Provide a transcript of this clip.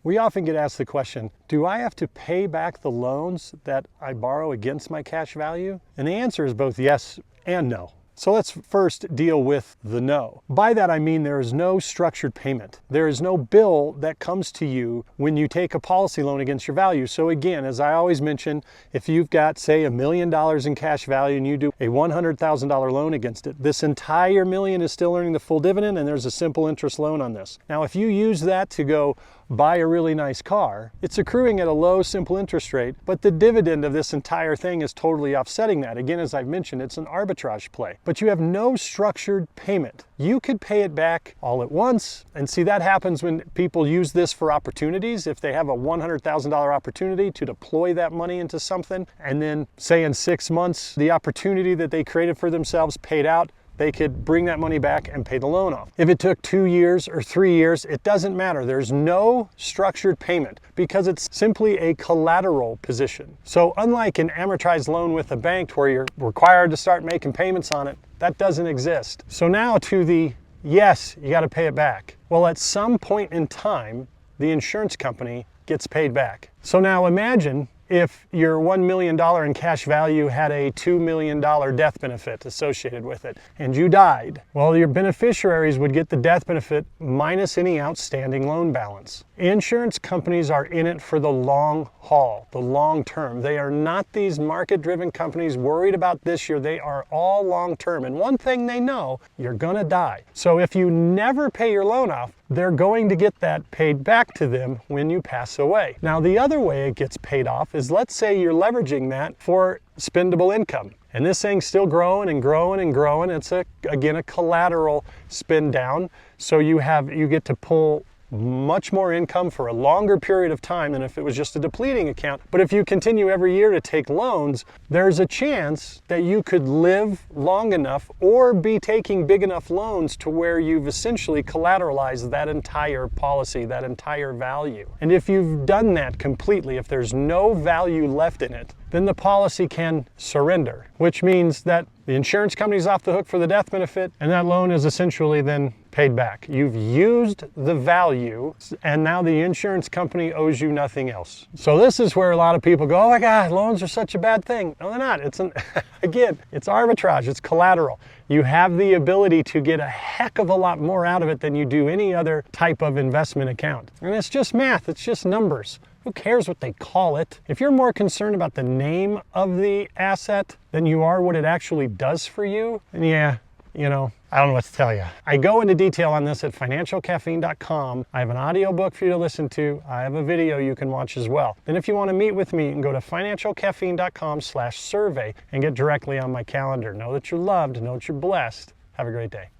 We often get asked the question, do I have to pay back the loans that I borrow against my cash value? And the answer is both yes and no. So let's first deal with the no. By that I mean there is no structured payment. There is no bill that comes to you when you take a policy loan against your value. So again, as I always mention, if you've got, say, $1 million in cash value and you do a $100,000 loan against it, this entire million is still earning the full dividend, and there's a simple interest loan on this. Now, if you use that to go buy a really nice car, it's accruing at a low simple interest rate, but the dividend of this entire thing is totally offsetting that. Again, as I've mentioned, it's an arbitrage play, but you have no structured payment. You could pay it back all at once, and see, that happens when people use this for opportunities. If they have a $100,000 opportunity to deploy that money into something, and then say in 6 months, the opportunity that they created for themselves paid out, they could bring that money back and pay the loan off. If it took 2 years or 3 years, it doesn't matter. There's no structured payment because it's simply a collateral position. So unlike an amortized loan with a bank where you're required to start making payments on it, that doesn't exist. So now to the yes, you got to pay it back. Well, at some point in time, the insurance company gets paid back. So now imagine if your $1 million in cash value had a $2 million death benefit associated with it, and you died. Well, your beneficiaries would get the death benefit minus any outstanding loan balance. Insurance companies are in it for the long haul, the long term. They are not these market-driven companies worried about this year. They are all long term. And one thing they know, you're gonna die. So if you never pay your loan off, they're going to get that paid back to them when you pass away. Now, the other way it gets paid off is, let's say you're leveraging that for spendable income. And this thing's still growing and growing and growing. It's again a collateral spin down. So you get to pull much more income for a longer period of time than if it was just a depleting account. But if you continue every year to take loans, there's a chance that you could live long enough or be taking big enough loans to where you've essentially collateralized that entire policy, that entire value. And if you've done that completely, if there's no value left in it, then the policy can surrender, which means that the insurance company's off the hook for the death benefit, and that loan is essentially then paid back. You've used the value, and now the insurance company owes you nothing else. So this is where a lot of people go, oh my God, loans are such a bad thing. No, they're not. Again, it's arbitrage, it's collateral. You have the ability to get a heck of a lot more out of it than you do any other type of investment account. And it's just math, it's just numbers. Who cares what they call it? If you're more concerned about the name of the asset than you are what it actually does for you, then yeah, you know, I don't know what to tell you. I go into detail on this at financialcaffeine.com. I have an audio book for you to listen to. I have a video you can watch as well. Then if you want to meet with me, you can go to financialcaffeine.com/survey and get directly on my calendar. Know that you're loved, know that you're blessed. Have a great day.